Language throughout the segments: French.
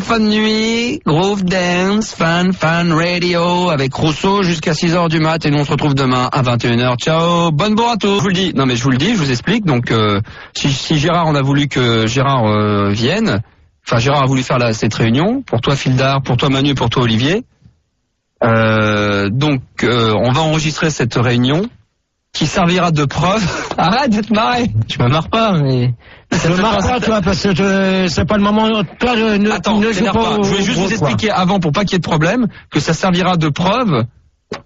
Fun Nuit, Groove Dance, Fun Radio avec Rousseau jusqu'à 6h du mat et nous on se retrouve demain à 21h. Ciao, bonne bourre à tous. Je vous le dis, non mais je vous le dis, je vous explique. Donc si Gérard, on a voulu que Gérard vienne, enfin Gérard a voulu faire cette réunion, pour toi Fildar, pour toi Manu, pour toi Olivier. Donc on va enregistrer cette réunion qui servira de preuve. Arrête de te marrer. Je me marre pas, mais... Je me marre pas, toi, parce que c'est pas le moment. Toi, Attends, ne joue pas. Je vais juste vous expliquer avant, pour pas qu'il y ait de problème, que ça servira de preuve.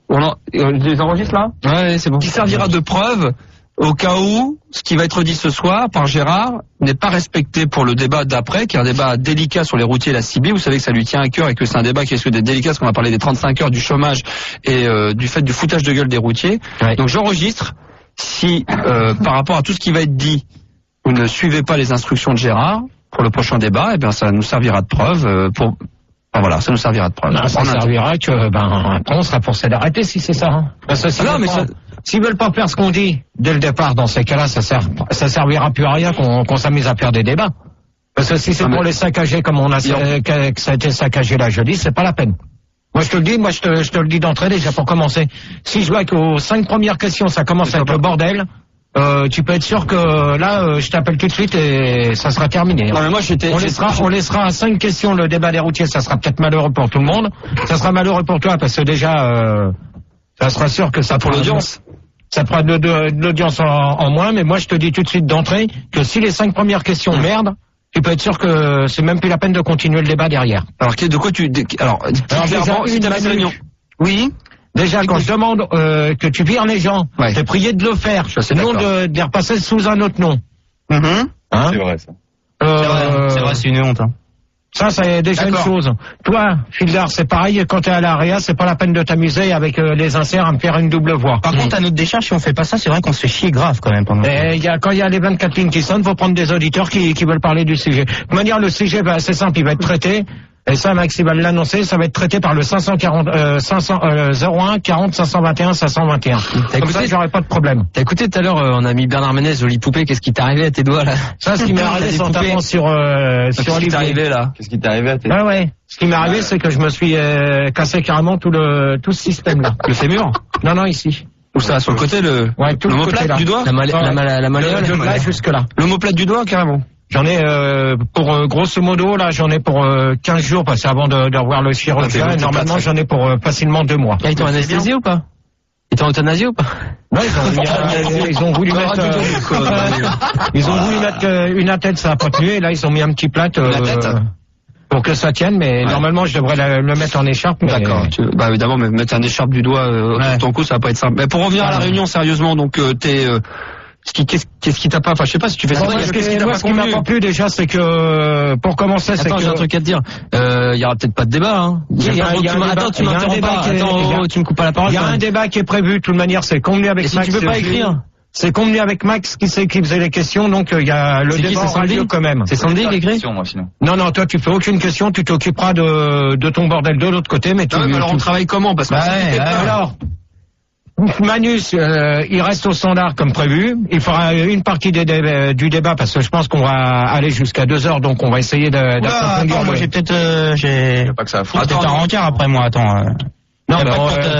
Je les enregistre là ? Ouais, c'est bon. Qui servira de preuve au cas où ce qui va être dit ce soir par Gérard n'est pas respecté pour le débat d'après, qui est un débat délicat sur les routiers et la CB. Vous savez que ça lui tient à cœur et que c'est un débat qui risque d'être délicat, parce qu'on va parler des 35 heures, du chômage et du fait du foutage de gueule des routiers. Ouais. Donc j'enregistre. Si par rapport à tout ce qui va être dit, vous ne suivez pas les instructions de Gérard pour le prochain débat, eh bien ça nous servira de preuve pour... Enfin, voilà, ça nous servira de preuve. Non, ça servira que, après on sera forcé d'arrêter si c'est ça. Hein. Parce que s'ils veulent pas faire ce qu'on dit dès le départ, dans ces cas-là, ça servira plus à rien qu'on s'amuse à faire des débats. Parce que si c'est pour les saccager comme que ça a été saccagé là jeudi, c'est pas la peine. Moi je te le dis, je te le dis d'entrée déjà pour commencer. Si je vois qu'aux 5 premières questions ça commence à être le bordel, tu peux être sûr que là, je t'appelle tout de suite et ça sera terminé. Non, mais moi, on laissera à 5 questions le débat des routiers, ça sera peut-être malheureux pour tout le monde. Ça sera malheureux pour toi parce que déjà, ça sera sûr que ça pour l'audience. Ça fera de l'audience en moins, mais moi je te dis tout de suite d'entrée que si les 5 premières questions merdent, tu peux être sûr que c'est même plus la peine de continuer le débat derrière. Alors, de quoi alors déjà, la réunion. Oui. Déjà, quand je demande que tu vires les gens, t'es prié de le faire, non de les repasser sous un autre nom. Hein c'est vrai, ça. C'est vrai, c'est une honte. Hein. Ça, c'est déjà une chose. Toi, Fildar, c'est pareil, quand t'es à l'AREA, c'est pas la peine de t'amuser avec les inserts à me faire une double voix. Par contre, à notre décharge, si on fait pas ça, c'est vrai qu'on se fait chier grave quand même pendant. Quand il y a les 24 lignes qui sonnent, faut prendre des auditeurs qui veulent parler du sujet. De toute manière, le sujet, c'est simple, il va être traité. Et ça, Max, il va l'annoncer, ça va être traité par le 01 40 521 521. Comme ça, j'aurai pas de problème. T'as écouté tout à l'heure, on a mis Bernard Ménez, jolie poupée, qu'est-ce qui t'est arrivé à tes doigts, là? Ça, ce qui m'est arrivé, c'est en tapant sur Qu'est-ce qui t'est arrivé, là? Qu'est-ce qui t'est arrivé à tes doigts? Ah ouais. Ce qui m'est arrivé, c'est que je me suis cassé carrément tout ce système-là. Le fémur? Non, ici. Où ça? Sur le côté, l'omoplate du doigt? La malléole? Là, jusque là. L'omoplate du doigt, carrément. J'en ai pour grosso modo là, j'en ai pour 15 jours parce qu'avant de revoir le chirurgien, normalement j'en ai pour facilement 2 mois. Ils t'ont anesthésié ou pas? Ils t'ont euthanasie ou pas? Non, ils ont voulu mettre une attelle, ça a pas tenu, et là ils ont mis un petit plâtre pour que ça tienne, mais normalement je devrais le mettre en écharpe. D'accord. Bah évidemment, mais mettre un écharpe du doigt autour de ton cou, ça va pas être simple. Mais pour revenir à la réunion sérieusement, donc t'es qu'est-ce qui t'a pas, enfin je sais pas si tu fais ça. Ce qui m'a pas plu déjà, c'est que pour commencer, c'est que j'ai un truc à te dire. Il y aura peut-être pas de débat. Hein. Attends, tu m'interromps pas. Attends, tu me coupes pas la parole. Il y a un débat qui est prévu. De toute manière, c'est convenu avec Max. Si tu peux pas écrire. C'est convenu avec Max qui faisait les questions, donc il y a le débat aura lieu quand même. C'est Sandy qui écrit. Non, toi tu fais aucune question, tu t'occuperas de ton bordel de l'autre côté, mais alors on travaille comment? Parce que alors. Manus, il reste au standard comme prévu. Il fera une partie du débat parce que je pense qu'on va aller jusqu'à 2 heures, donc on va essayer d'approfondir. Moi j'ai peut-être pas que ça fout. peut-être un rencard après moi. Attends. Non, mais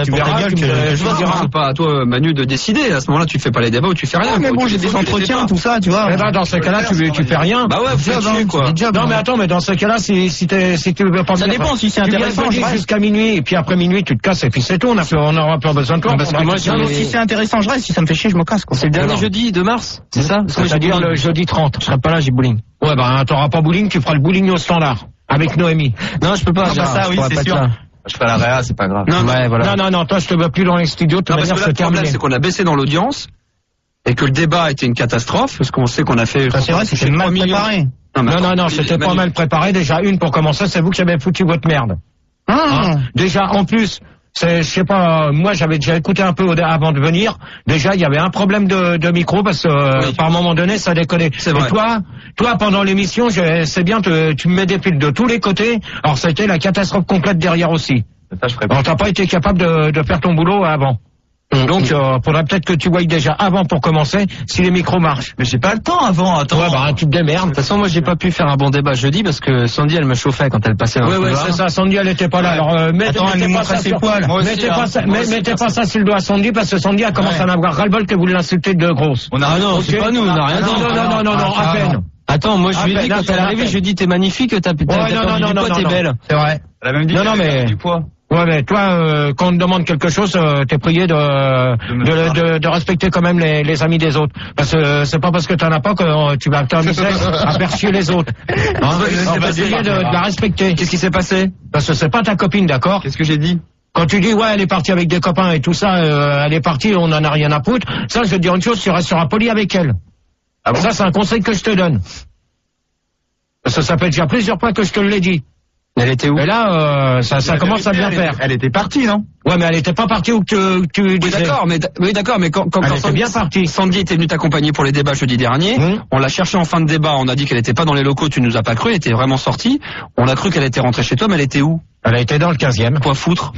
tu verras que c'est pas à toi, Manu, de décider. À ce moment-là, tu fais pas les débats ou tu fais rien. Mais bon, j'ai des entretiens, tout ça, tu vois. Eh ben, dans ce cas-là, tu fais rien. Bah ouais, vous faites dessus, quoi. Non, mais attends, mais dans ce cas-là, si tu veux pas. Ça dépend, si c'est intéressant, je reste jusqu'à minuit, et puis après minuit, tu te casses, et puis c'est tout, on aura pas besoin de toi. Parce que moi, si c'est intéressant, je reste. Si ça me fait chier, je me casse, quoi. C'est le dernier jeudi de mars, c'est ça? C'est-à-dire le jeudi 30. Je serai pas là, j'ai bowling. Ouais, bah, t'auras pas bowling, tu feras le bowling au standard. Avec Noémie. Non, je peux pas. Ça, oui, c'est sûr. Je ferai la réa, c'est pas grave. Non, toi je te veux plus dans les studios. Parce que là, le problème, c'est qu'on a baissé dans l'audience et que le débat a été une catastrophe parce qu'on sait qu'on a fait. C'est vrai, c'était mal préparé. Non, c'était pas mal préparé. Déjà, pour commencer, c'est vous qui avez foutu votre merde. Déjà, en plus, je sais pas, moi j'avais déjà écouté un peu avant de venir. Déjà, il y avait un problème de micro parce que par moment donné, ça déconnait. C'est vrai. Et toi, pendant l'émission, c'est bien, tu me mets des fils de tous les côtés. Alors, ça a été la catastrophe complète derrière aussi. Ça, je ferai pas. Alors, t'as pas été capable de faire ton boulot avant. Donc, faudrait peut-être que tu voies déjà avant pour commencer si les micros marchent. Mais j'ai pas le temps avant, attends. Ouais, bah, tu te démerdes. De toute façon, moi, j'ai pas pu faire un bon débat jeudi parce que Sandy, elle me chauffait quand elle passait dans le couloir. Ouais, c'est ça. Sandy, elle était pas là. Alors, mettez pas ça sur poils. Mettez pas ça sur le doigt à Sandy parce que Sandy a commencé à en avoir ras-le-bol que vous l'insultez de grosse. Non, c'est pas nous, on n'a rien dit. Non, à peine. Attends, moi, je lui ai dit quand elle est arrivée, je lui ai dit, t'es magnifique, t'as perdu du poids, t'es belle. C'est vrai. Elle a même dit non, mais du poids. Ouais, mais toi, quand on te demande quelque chose, t'es prié de respecter quand même les amis des autres. Parce que c'est pas parce que t'en as pas que tu vas t'amuser à faire chier les autres. On va essayer de la respecter. Qu'est-ce qui s'est passé? Parce que c'est pas ta copine, d'accord? Qu'est-ce que j'ai dit? Quand tu dis, ouais, elle est partie avec des copains et tout ça, elle est partie, on en a rien à foutre. Ça, je vais te dire une chose, tu resteras poli avec elle. Ah bon? Ça, c'est un conseil que je te donne. Parce que ça fait déjà plusieurs fois que je te l'ai dit. Elle était où? Et là, ça commence à bien faire. Elle était partie, non? Ouais, mais elle était pas partie où tu disais. Oui, d'accord, mais quand Sandy, bien partie. Sandy était venue t'accompagner pour les débats jeudi dernier, on l'a cherchée en fin de débat, on a dit qu'elle était pas dans les locaux, tu nous as pas cru, elle était vraiment sortie. On a cru qu'elle était rentrée chez toi, mais elle était où? Elle a été dans le 15e. Quoi foutre?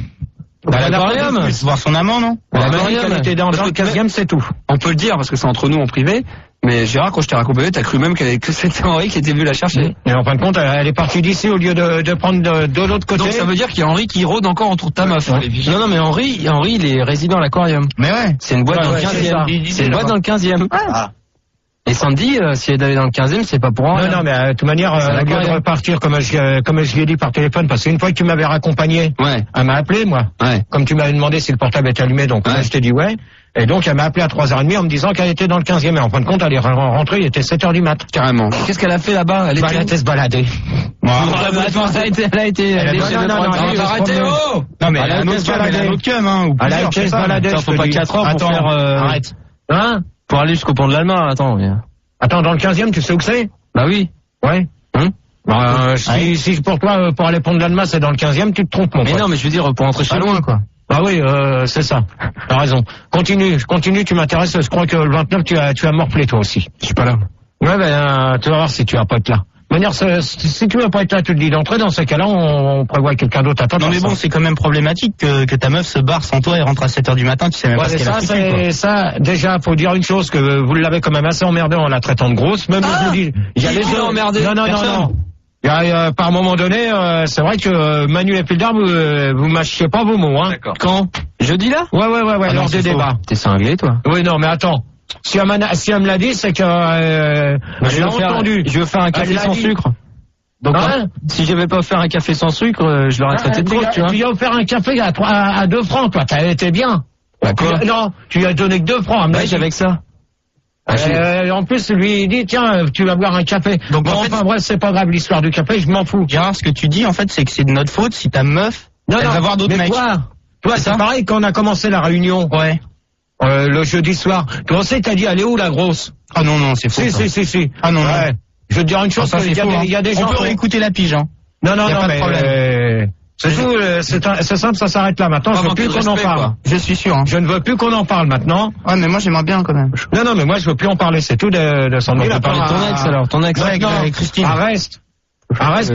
À l'aquarium. Voir son amant, non? Elle était dans le 15e, c'est tout. On peut le dire parce que c'est entre nous en privé, mais Gérard, quand je t'ai raccompagné, t'as cru même que c'était Henri qui était venu la chercher. Et en fin de compte, elle est partie d'ici au lieu de prendre de l'autre côté. Donc ça veut dire qu'il y a Henri qui rôde encore autour de ta meuf. Non, mais Henri, il est résident à l'aquarium. Mais ouais. C'est une boîte dans le 15e. C'est une boîte dans le 15e. Ah. Et Sandy, si elle est d'aller dans le 15e, c'est pas pour rien. Non, mais de toute manière, au lieu de repartir comme je lui ai dit par téléphone, parce qu'une fois que tu m'avais raccompagné, elle m'a appelé, moi. Ouais. Comme tu m'avais demandé si le portable était allumé, donc moi, je t'ai dit ouais. Et donc, elle m'a appelé à 3h30 en me disant qu'elle était dans le 15e. Et en fin de compte, elle est rentrée, il était 7h du mat. Carrément. Qu'est-ce qu'elle a fait là-bas? Elle était se balader. Elle a été. Arrêtez, oh! Non, mais elle a un autre cum, hein. Elle a été se balader. Faut pas 4 heures pour faire, arrête. Hein? Pour aller jusqu'au pont de l'Alma, Attends, dans le 15e, tu sais où que c'est? Bah oui. Ouais. Si pour toi, pour aller au pont de l'Alma, c'est dans le 15e, tu te trompes, mon pote. Mais non, mais je veux dire, pour rentrer chez loin, quoi. Ah oui, c'est ça. T'as raison. Continue, tu m'intéresses. Je crois que le 29, tu as morflé toi aussi. Je suis pas là. Ouais, tu vas voir si tu vas pas être là. De manière, si tu vas pas être là, tu le dis d'entrée. Dans ces cas-là, on prévoit quelqu'un d'autre à toi. Non mais bon, c'est quand même problématique que ta meuf se barre sans toi et rentre à 7h du matin. Tu sais même pas ce qu'elle a foutu. Ça, déjà, faut dire une chose que vous l'avez quand même assez emmerdé en la traitant de grosse. Même je vous dis, il y a les deux emmerdés. Non. Par moment donné, c'est vrai que Manu et Pildar, vous mâchiez pas vos mots, hein. D'accord. Quand? Jeudi là? Ouais, lors des débats. T'es cinglé, toi? Oui, non, mais attends. Si elle me l'a dit, c'est que je veux faire un café sans sucre. Donc, si j'avais pas offert un café sans sucre, je l'aurais traité de grosse, tu vois. Tu lui as offert un café à 2 francs, toi. T'as été bien. D'accord. Non, tu lui as donné que 2 francs. Ouais, avec ça. En plus, lui, il dit, tiens, tu vas boire un café. Donc, bon, enfin, bref, c'est pas grave, l'histoire du café, je m'en fous. Gérard, ce que tu dis, en fait, c'est que c'est de notre faute si ta meuf, elle va voir d'autres mecs. Toi, c'est pareil quand on a commencé la réunion. Ouais. Le jeudi soir. Toi aussi, t'as dit, elle est où, la grosse? Ah non, c'est faux. Si. Ah non. Ouais. Je veux te dire une chose, il y a des gens. On peut réécouter la pige, hein. Non, mais c'est tout, c'est simple, ça s'arrête là. Maintenant, je veux plus qu'on en parle. Je suis sûr. Hein. Je ne veux plus qu'on en parle maintenant. Ouais, mais moi, j'aimerais bien quand même. Non, mais moi, je veux plus en parler. C'est tout de son nom. On va parler de ton ex, alors. Ton ex. Avec Christine. Reste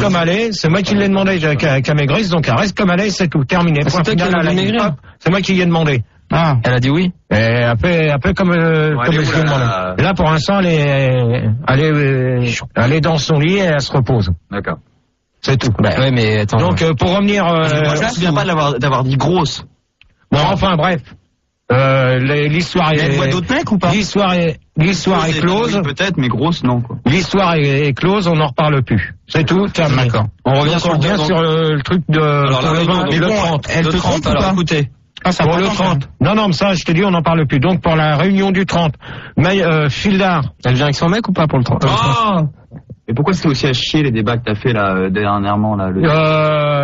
comme elle est. C'est moi qui l'ai demandé qu'à maigrisse, donc elle reste comme elle est, c'est tout. Terminé. C'est moi qui lui ai demandé. Ah. Elle a dit oui. Et après comme je lui ai demandé. Là, pour l'instant, elle est dans son lit et elle se repose. D'accord. C'est tout. Ouais, mais attends. Donc, pour revenir... je me souviens pas d'avoir dit grosse. Bon, enfin, bref. L'histoire est... Elle voit d'autres mecs ou pas? L'histoire est close. Peut-être, mais grosse, non, quoi. L'histoire est close, on n'en reparle plus. C'est tout, terminé. D'accord. On revient sur le truc de... Alors, le 30. Elle te trompe ou pas? Écoutez. Pour le 30. Non, mais ça, je te dis, on n'en parle plus. Donc, pour la réunion du 30, Fildar. Elle vient avec son mec ou pas pour le 30? Et pourquoi c'était aussi à chier les débats que t'as fait là dernièrement là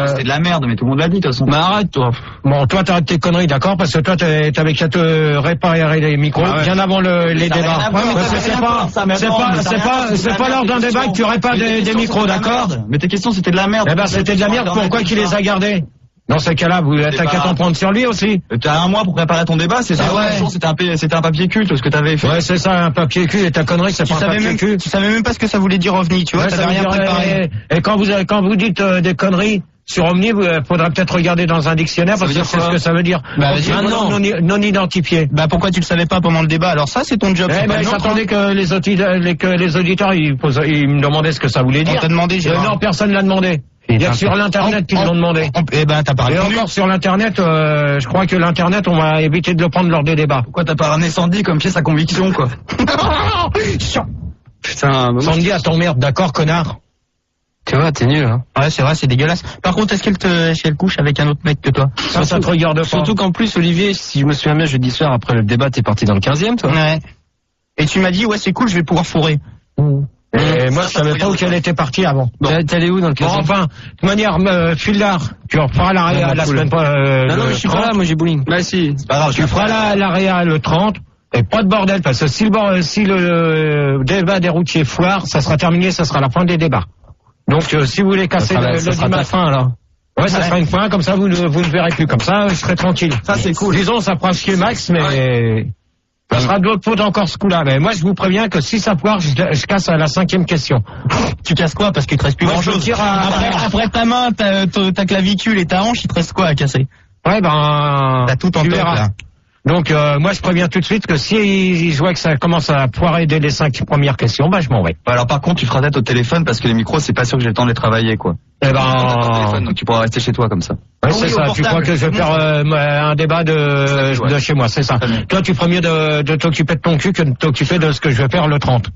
C'était de la merde, mais tout le monde l'a dit de toute façon. Mais arrête toi. Bon, toi t'arrêtes tes conneries, d'accord? Parce que toi t'avais qu'à te réparer les micros bien avant les débats. C'est pas lors d'un débat que tu répares des micros, d'accord? Mais tes questions c'était de la merde. Eh ben c'était de la merde. Pourquoi qu'il les a gardés? Dans ce cas-là, t'as qu'à t'en prendre sur lui aussi. T'as un mois pour préparer ton débat, c'est ça? C'était un papier culte ce que t'avais fait. Ouais, c'est ça, un papier culte, et ta connerie, c'est pas un papier culte. Tu savais même pas ce que ça voulait dire OVNI, tu vois, t'avais rien préparé. Et quand vous dites des conneries, sur Omni, il faudrait peut-être regarder dans un dictionnaire parce que c'est ce que ça veut dire. Non identifié. Bah pourquoi tu le savais pas pendant le débat? Alors ça c'est ton job. J'attendais que les auditeurs ils me demandaient ce que ça voulait dire. On t'a demandé, non, personne l'a demandé. Il y a sur l'internet qu'ils l'ont demandé. Eh ben t'as pas répondu. Et encore sur l'internet, je crois que l'internet on va éviter de le prendre lors des débats. Pourquoi t'as pas ramené Sandy comme pièce à conviction quoi? Putain, Sandy à ton merde, d'accord connard. Tu vois, t'es nul, hein. Ouais, c'est vrai, c'est dégueulasse. Par contre, est-ce qu'elle couche avec un autre mec que toi? Ça te regarde pas. Surtout qu'en plus, Olivier, si je me souviens bien, jeudi soir, après le débat, t'es parti dans le 15e, toi. Ouais. Et tu m'as dit, ouais, c'est cool, je vais pouvoir fourrer. Et moi, je savais pas où qu'elle était partie avant. Bon. T'es allé où dans le 15e? Bon, enfin, de manière, Fulard, tu referas la semaine prochaine. Non, mais je suis pas là, moi j'ai bowling. Bah si. C'est pas grave, tu feras l'AREA le 30. Et pas de bordel, parce que si le débat des routiers foire, ça sera terminé, ça sera la fin des débats. Donc, si vous voulez casser ça sera ta fin, alors. Ouais, ça sera une fin, comme ça, vous ne verrez plus. Comme ça, je serai tranquille. Ça, c'est cool. Disons, ça fera chier Max, mais ça sera de l'autre faute encore ce coup-là. Mais moi, je vous préviens que si ça foire, je casse à la 5e question. Tu casses quoi? Parce qu'il te reste plus grand chose. Après ta main, ta clavicule et ta hanche, il te reste quoi à casser? Ouais, t'as tout en tête, là. Donc moi je préviens tout de suite que si je vois que ça commence à poirer dès les 5 premières questions, bah je m'en vais. Alors par contre tu feras tête au téléphone parce que les micros c'est pas sûr que j'ai le temps de les travailler quoi. Eh donc tu pourras rester chez toi comme ça. Ouais, c'est ça, tu crois que je vais faire un débat de chez moi, c'est ça. Toi tu ferais mieux de t'occuper de ton cul que de t'occuper de ce que je vais faire le 30.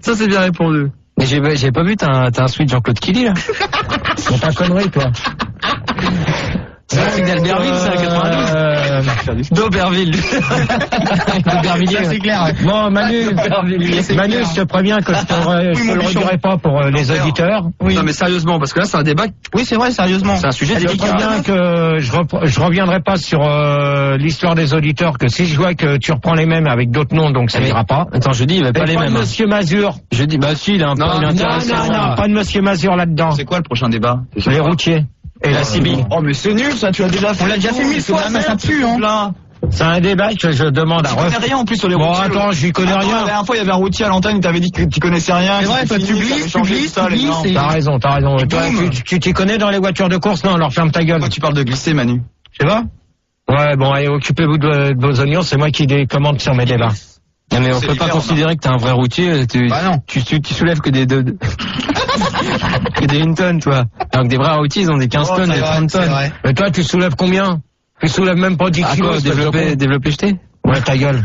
Ça c'est bien répondu. Mais j'ai pas vu, t'as un suite Jean-Claude Killy là. C'est ta connerie toi. C'est un truc d'Albertville, ça, 92 D'Auberville. D'Aubervilliers, c'est clair. Ouais. Bon, Manu, je te préviens que je te le redirai pas pour les auditeurs. Oui. Non, mais sérieusement, parce que là, c'est un débat. Oui, c'est vrai, sérieusement. C'est un sujet délicat. Je te préviens que je reviendrai pas sur l'histoire des auditeurs, que si je vois que tu reprends les mêmes avec d'autres noms, donc ça n'ira pas. Attends, je dis, il va pas les mêmes. Monsieur Mazur. Je dis, bah si, il a un peu intéressant. Non, pas de Monsieur Mazur là-dedans. C'est quoi le prochain débat? Les routiers. Et la CB. Oh mais c'est nul ça, tu as déjà fait. On l'a déjà fait 1000 fois, ça pue hein. C'est un débat que je demande à refaire. Tu connais rien en plus sur les routiers. Bon attends, j'y connais rien. La dernière fois il y avait un routier à l'antenne, il t'avait dit que tu connaissais rien. C'est vrai, toi tu glisses. T'as raison. Toi tu t'y connais dans les voitures de course? Non, alors ferme ta gueule. Toi tu parles de glisser Manu. Je sais pas. Ouais bon, allez, occupez-vous de vos oignons, c'est moi qui les commande sur mes débats. Non mais on peut pas considérer que t'es un vrai routier, tu soulèves que des que des 1 tonne toi. Alors que des vrais routiers ils ont des 15 tonnes, des 30 tonnes. Mais toi tu soulèves combien? Tu soulèves même pas 10 kilos. Développer jeté? Ouais ta gueule.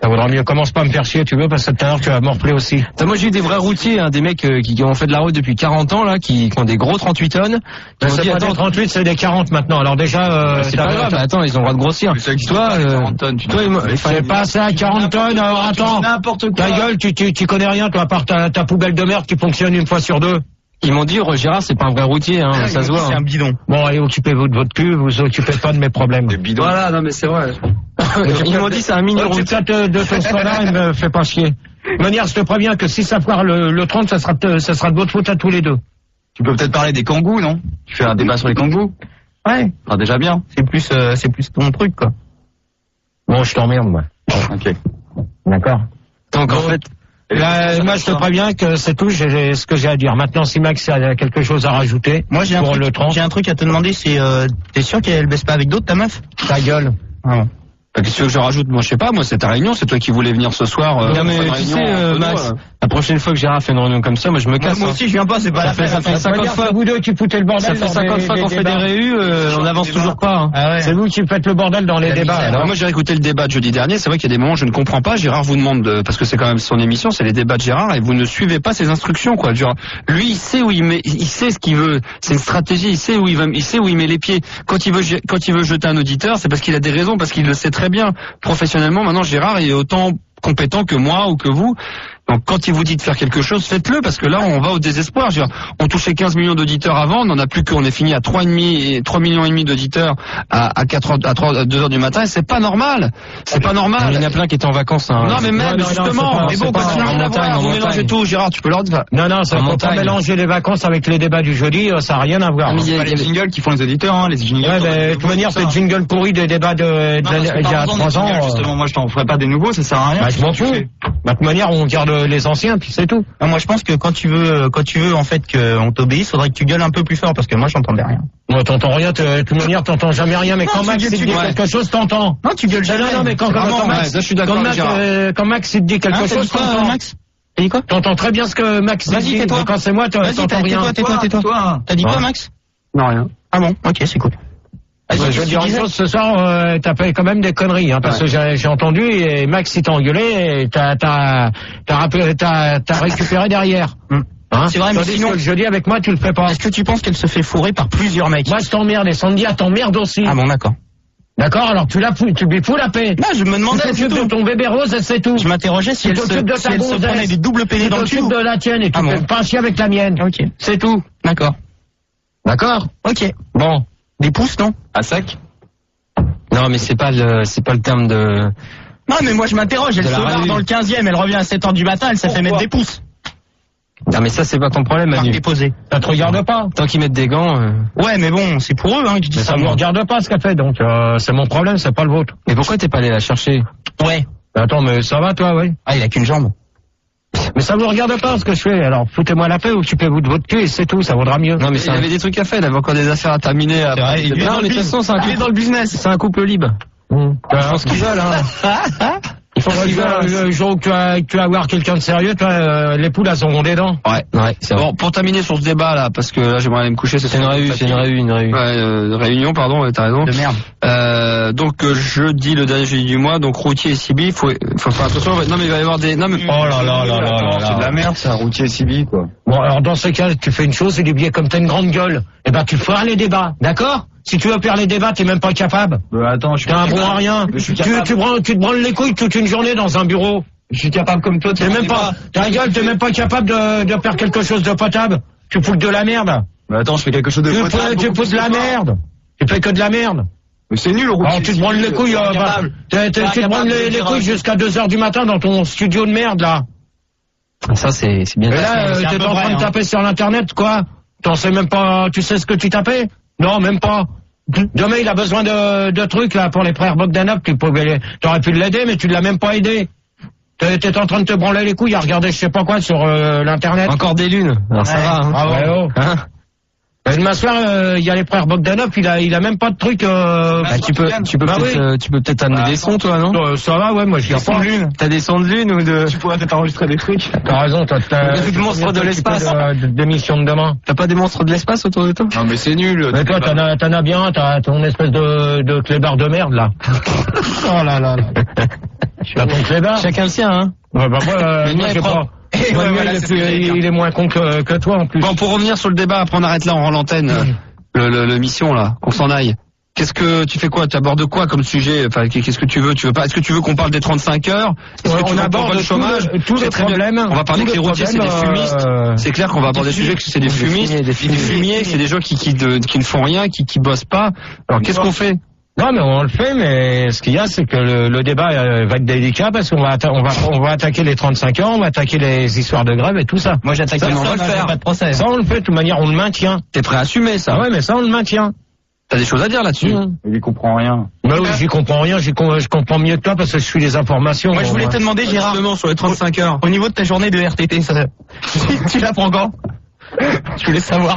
Ça vaudra mieux, commence pas à me faire chier, tu veux, parce que tout à l'heure tu vas morfler aussi. Moi j'ai eu des vrais routiers, des mecs qui ont fait de la route depuis 40 ans là, qui ont des gros 38 tonnes. C'est pas des 38, c'est des 40 maintenant. Alors déjà, c'est pas grave, attends, ils ont le droit de grossir. Toi, c'est passé à 40 tonnes, alors attends. N'importe quoi. Ta gueule, tu connais rien, toi, à part ta poubelle de merde qui fonctionne une fois sur deux. Ils m'ont dit, Gérard, c'est pas un vrai routier, ça se voit. C'est un bidon. Bon, allez, occupez-vous de votre cul, vous occupez pas de mes problèmes. Voilà, non mais c'est vrai. Ils m'ont dit, c'est un mini routier. De ton soin-là, il me fait pas chier. De manière, je te préviens que si ça foire le 30, ça sera de votre faute à tous les deux. Tu peux peut-être parler des kangous, non? Tu fais un débat sur les kangous? Ouais. Ça sera déjà bien. C'est plus ton truc, quoi. Bon, je t'emmerde, moi. Ok. D'accord. Donc, en fait, moi, je te préviens que c'est tout, j'ai ce que j'ai à dire. Maintenant, si Max a quelque chose à rajouter, moi, j'ai un truc à te demander, c'est, t'es sûr qu'elle baisse pas avec d'autres, ta meuf? Ta gueule. Ah. Qu'est-ce que tu veux que je rajoute? Moi, je sais pas, moi, c'est ta réunion, c'est toi qui voulais venir ce soir. Non, mais tu sais, Max, la prochaine fois que Gérard fait une réunion comme ça, moi, je me casse. Moi aussi, je viens pas, c'est pas la peine. Ça fait 50 fois. Vous deux qui foutez le bordel. Ça fait 50 fois qu'on fait des réus, on n'avance toujours pas. C'est vous qui faites le bordel dans les débats. Alors, moi, j'ai écouté le débat de jeudi dernier. C'est vrai qu'il y a des moments où je ne comprends pas. Gérard vous demande, parce que c'est quand même son émission, c'est les débats de Gérard, et vous ne suivez pas ses instructions, quoi. Genre, lui, il sait où il sait ce qu'il veut. C'est une stratégie. Il sait où il met les pieds. Quand il veut jeter un auditeur, c'est parce qu'il a des raisons, parce qu'il le sait très bien. Professionnellement, maintenant, Gérard est autant compétent que moi ou que vous. Donc quand il vous dit de faire quelque chose, faites-le, parce que là on va au désespoir. Je veux dire, on touchait 15 millions d'auditeurs avant, on n'en a plus qu'on est fini à 3 millions et demi d'auditeurs à 2 heures du matin, et c'est pas normal. C'est pas normal. Il y en a plein qui étaient en vacances. Non mais même justement, mais bon, quand tu vous mélangez tout, Gérard, tu peux leur dire. Non, ça faut pas mélanger les vacances avec les débats du jeudi, ça n'a rien à voir. Il y a les jingles qui font les auditeurs, les jingles. Ouais, mais de toute manière, c'est le jingle pourri des débats il y a 3 ans. Justement, moi je t'en ferai pas des nouveaux, ça sert à rien. Bah je m'en fous. De toute manière, on garde les anciens, puis c'est tout. Moi, je pense que quand tu veux en fait qu'on t'obéisse, faudrait que tu gueules un peu plus fort parce que moi, j'entendais rien. Moi, t'entends rien, de toute manière, t'entends jamais rien, mais quand Max dit quelque chose, t'entends. Non, tu gueules jamais. Non, mais quand Max, je suis d'accord, quand Max il te dit quelque chose, t'entends. Max? T'as dit quoi? T'entends très bien ce que Max dit. Vas-y, tais-toi. Quand c'est moi, t'entends rien. Tais-toi. T'as dit quoi, Max? Non, rien. Ah bon, ok, c'est cool. Je veux dire une chose, ce soir, t'as fait quand même des conneries, hein, parce que j'ai entendu, et Max il t'a engueulé, et t'as récupéré derrière. Hein, c'est vrai, mais sinon, que le jeudi avec moi, tu le fais pas. Est-ce que tu penses qu'elle se fait fourrer par plusieurs mecs? Moi, je t'emmerde, et Sandia t'emmerde aussi. Ah bon, d'accord. D'accord, alors tu lui fous la paix. Non, je me demandais. Tu t'occupes de ton bébé rose, c'est tout. Je m'interrogeais si elle se prenait des doubles pédés dans le cul. Tu t'occupes de la tienne, et tu fais pas chier avec la mienne. Ok. C'est tout. D'accord. D'accord? Ok. Bon. Des pouces, non? À sec? Non, mais c'est pas le terme de... Non, mais moi je m'interroge, elle se barre dans le 15e, elle revient à 7h du matin, elle s'est fait mettre des pouces. Non, mais ça, c'est pas ton problème, Manu. Déposé. Ça te regarde pas. Tant qu'ils mettent des gants... Ouais, mais bon, c'est pour eux, hein, que je dis ça. Ça me regarde pas ce qu'elle fait, donc c'est mon problème, c'est pas le vôtre. Mais pourquoi t'es pas allé la chercher? Ouais. Attends, mais ça va, toi, ouais? Ah, il a qu'une jambe. Mais ça vous regarde pas ce que je fais, alors foutez-moi la paix, occupez-vous de votre cul et c'est tout, ça vaudra mieux. Non mais il avait des trucs à faire, il avait encore des affaires à terminer. Non, mais de toute façon, c'est un couple dans le business. C'est un couple libre. Je pense qu'ils veulent, hein. Il faut le jour où tu vas voir quelqu'un de sérieux, toi, les poules, elles auront des dents. Ouais, c'est bon. Pour terminer sur ce débat là, parce que là j'aimerais aller me coucher. C'est une réunion, pardon, t'as raison. De merde. Donc jeudi, le dernier jeudi du mois, donc routier et Sibi, faut faire attention. Non mais il va y avoir des. Non mais. Oh là. C'est de la merde, ça, routier et Sibi, quoi. Bon, alors dans ce cas, tu fais une chose, c'est oublier comme t'as une grande gueule. Eh ben, tu feras les débats, d'accord? Si tu veux faire les débats, t'es même pas capable. Attends, je suis t'es un bon à rien. Tu te branles les couilles toute une journée dans un bureau. Je suis capable comme toi. T'es même pas. Ta gueule, t'es même pas capable de faire quelque chose de potable. Tu fous que de la merde. Mais attends, je fais quelque chose de potable. Tu fous de la merde. Tu fais que de la merde. Mais c'est nul, routier. Alors tu te branles les couilles. Tu te branles les couilles jusqu'à 2h du matin dans ton studio de merde là. Ça c'est bien. Et là, t'es en train de taper sur l'internet quoi? T'en sais même pas. Tu sais ce que tu tapais? Non, même pas. Demain, il a besoin de trucs là pour les frères Bogdanov. T'aurais pu l'aider, mais tu l'as même pas aidé. T'es en train de te branler les couilles à regarder je sais pas quoi sur l'internet. Encore des lunes. Alors ça va. Hein. Bravo. Hein? Demain soir, il y a les frères Bogdanov, il a même pas de trucs. Tu peux peut-être amener des sons, toi, non? Ça va, ouais, moi je viens pas. T'as des sons de lune ou de? Tu pourrais peut-être enregistrer des trucs. T'as raison, t'as des monstres de l'espace. D'émissions de demain. T'as pas des monstres de l'espace autour de toi? Non, mais c'est nul. Mais toi, t'en as bien, t'as ton espèce de clébard de merde, là. Oh là là. T'as ton clébard. Chacun le sien, hein. Ouais, bah moi j'ai pas. Il est moins con que toi en plus. Bon, pour revenir sur le débat, après on arrête là, on rend l'antenne, le mission là, qu'on s'en aille. Qu'est-ce que tu fais quoi? Tu abordes quoi comme sujet? Enfin, qu'est-ce que tu veux? Tu veux pas? Est-ce que tu veux qu'on parle des 35 heures? On aborde le chômage, tous les problèmes. On va parler que les routiers c'est des fumistes. C'est clair qu'on va aborder le sujet que c'est des fumistes, des fumiers, c'est des gens qui ne font rien, qui bossent pas. Alors qu'est-ce qu'on fait? Non, mais on le fait, mais ce qu'il y a, c'est que le débat va être délicat parce qu'on va attaquer les 35 heures, on va attaquer les histoires de grève et tout ça. Moi, j'attaque ça, on va le faire. Pas de procès. Ça, on le fait, de toute manière, on le maintient. T'es prêt à assumer ça? Ouais, mais ça, on le maintient. T'as des choses à dire là-dessus? Il y comprend rien. Bah oui, j'y comprends rien, je comprends mieux que toi parce que je suis les informations. Moi, je voulais te demander, Gérard, sur les 35 heures. Au niveau de ta journée de RTT, ça, tu la prends quand? Je voulais savoir.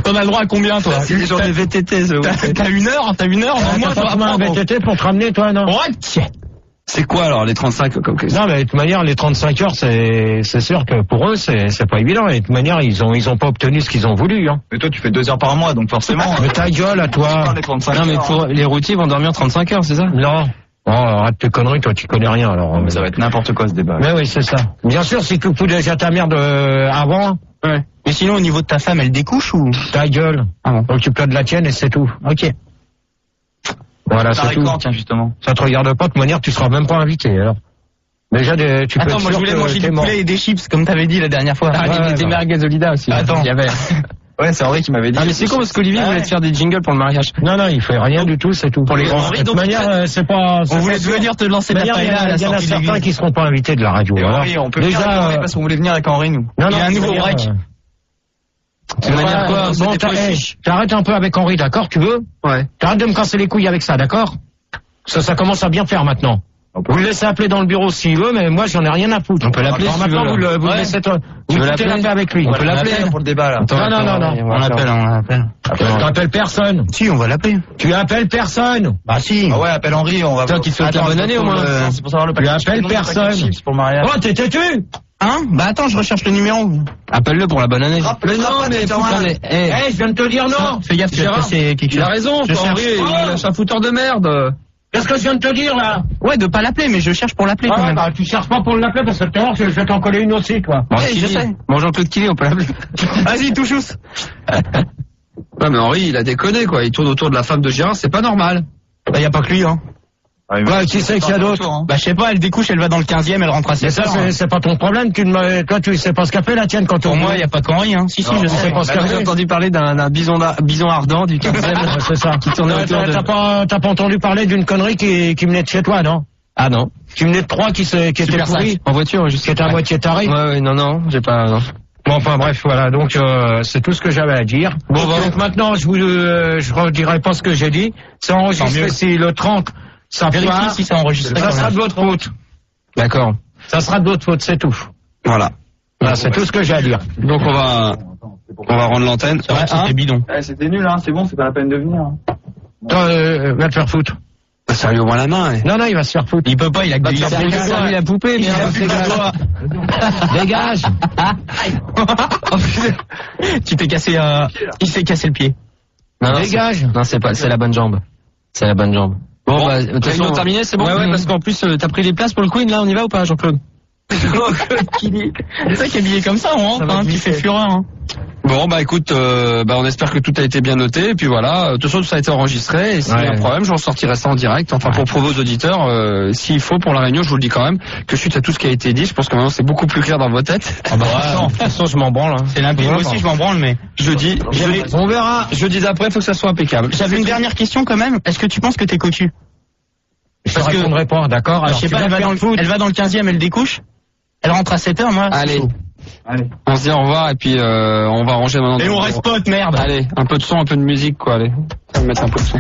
T'en as le droit à combien, toi? C'est des journées VTT, T'as une heure? Moi, t'as pas un VTT pour te ramener, toi, non? Ouais. C'est quoi alors les 35 Non, mais de toute manière, les 35 heures, c'est sûr que pour eux, c'est pas évident. Et de toute manière, ils ont pas obtenu ce qu'ils ont voulu, hein. Mais toi, tu fais 2 heures par mois, donc forcément. Mais ta gueule à toi. Non, mais pour les routiers vont dormir 35 heures, c'est ça? Non. Oh, arrête tes conneries, toi, tu connais rien, alors. Mais ça va être n'importe quoi, ce débat. Mais oui, c'est ça. Bien sûr, si tu fous déjà ta merde avant. Ouais. Mais sinon, au niveau de ta femme, elle découche ou? Ta gueule. Ah bon. Occupe-toi de la tienne et c'est tout. Ok. Voilà, c'est tout. Tiens, justement. Ça te regarde pas, de toute manière, tu seras même pas invité, alors. Déjà, tu peux. Attends, moi, je voulais manger du poulet et des chips, comme t'avais dit la dernière fois. Des merguez Olida aussi. Attends. Il y avait. Ouais, c'est vrai qu'il m'avait dit. Ah, mais c'est con parce qu'Olivier voulait te faire des jingles pour le mariage. Non, il fait rien du tout, c'est tout. Pour les grands. De toute manière, c'est pas. On voulait venir te lancer la paella. Il y en a certains qui seront pas invités de la radio. Oui, on peut déjà. Parce qu'on voulait venir avec Henri, nous. Non, il y a un nouveau break. De manière quoi? Bon, t'arrêtes un peu avec Henri, d'accord? Tu veux? Ouais. T'arrêtes de me casser les couilles avec ça, d'accord? Ça commence à bien faire maintenant. Vous le laissez appeler dans le bureau s'il veut, mais moi j'en ai rien à foutre. On peut l'appeler si maintenant, vous le laissez vous foutez la paix avec lui. On peut l'appeler pour le débat là. Non. On l'appelle. Tu appelles personne. Si, on va l'appeler. Tu appelles personne. Bah si. Ah ouais, appelle Henri, on va. Toi qui te souhaite la bonne année au moins. C'est pour savoir le Tu appelles personne. pour le mariage. Oh, t'es têtu. Hein? Bah attends, je recherche le numéro. Appelle-le pour la bonne année. Mais non, mais Je viens de te dire non. Fais gaffe, tu vas passer quelque chose. il a raison, Henri, il lâche un fouteur de merde. Qu'est-ce que je viens de te dire là? Ouais, de pas l'appeler, mais je cherche pour l'appeler quand même. Bah, tu cherches pas pour l'appeler parce que tout à l'heure je vais t'en coller une aussi, toi. Bon, je sais. Bon, Jean-Claude Killy, on peut l'appeler. Vas-y, touchous. Ouais, mais Henri, il a déconné, quoi. Il tourne autour de la femme de Gérard, c'est pas normal. Bah y a pas que lui, hein. Ouais, qui c'est qu'il y a d'autres? Bah je sais pas, elle découche, elle va dans le 15e, elle rentre à 7 Mais ça, heures. c'est pas ton problème. Toi, tu sais pas ce qu'a fait la tienne quand on. Pour moi, y a pas qu'Henri, hein. Si, je sais. pas ce qu'a J'ai fait. entendu parler d'un bison ardent du 15e. C'est ça. Qui tournait autour de... T'as pas entendu parler d'une connerie qui venait de chez toi, non? Ah non. Qui venait de 3 qui était pourri, En voiture, juste. qui était à moitié taré. Ouais, non, j'ai pas, non. Bon, enfin bref, voilà, donc c'est tout ce que j'avais à dire. Bon, donc maintenant, je redirai pas ce que j'ai dit. C'est enregistré si le 30, ça Vérifie part. si c'est enregistré. Ça sera de votre faute. D'accord. Ça sera de votre faute, c'est tout. Voilà. Voilà, c'est tout ce que j'ai à dire. Donc on va rendre l'antenne. C'est vrai que c'était bidon. C'était nul, hein, c'est bon, c'est pas la peine de venir. Toi, va te faire foutre. Ça lui au moins la main. Non, il va se faire foutre. Il peut pas, il a que Servi la poupée, Dégage. Tu t'es cassé, il s'est cassé le pied. Non, Dégage. Non, c'est la bonne jambe. C'est la bonne jambe. Bon, bah, de toute façon, terminé, c'est bon. Ouais, parce qu'en plus, t'as pris les places pour le Queen, là, on y va ou pas, Jean-Claude? C'est ça qui est habillé comme ça, hein, qui fait fureur, hein. Bon, bah écoute, on espère que tout a été bien noté. Et puis voilà, de toute façon, tout ça a été enregistré. Et s'il y a un problème, je ressortirai ça en direct. Enfin, pour vos auditeurs, s'il faut, pour la réunion, je vous le dis quand même, que suite à tout ce qui a été dit, je pense que maintenant c'est beaucoup plus clair dans vos têtes. Ah bah, de toute façon, je m'en branle. Hein. C'est limpide. Moi aussi, je m'en branle, mais jeudi, On verra. jeudi d'après, faut que ça soit impeccable. J'avais une dernière question quand même. Est-ce que tu penses que t'es cocu? Je te répondrai pas, d'accord? Je sais pas, elle va dans le 15e, elle découche. Elle rentre à 7 heures, moi. Allez. On se dit au revoir et puis on va ranger maintenant. Et on reste potes, merde. Allez, un peu de son, un peu de musique, quoi. Allez, on va mettre un peu de son.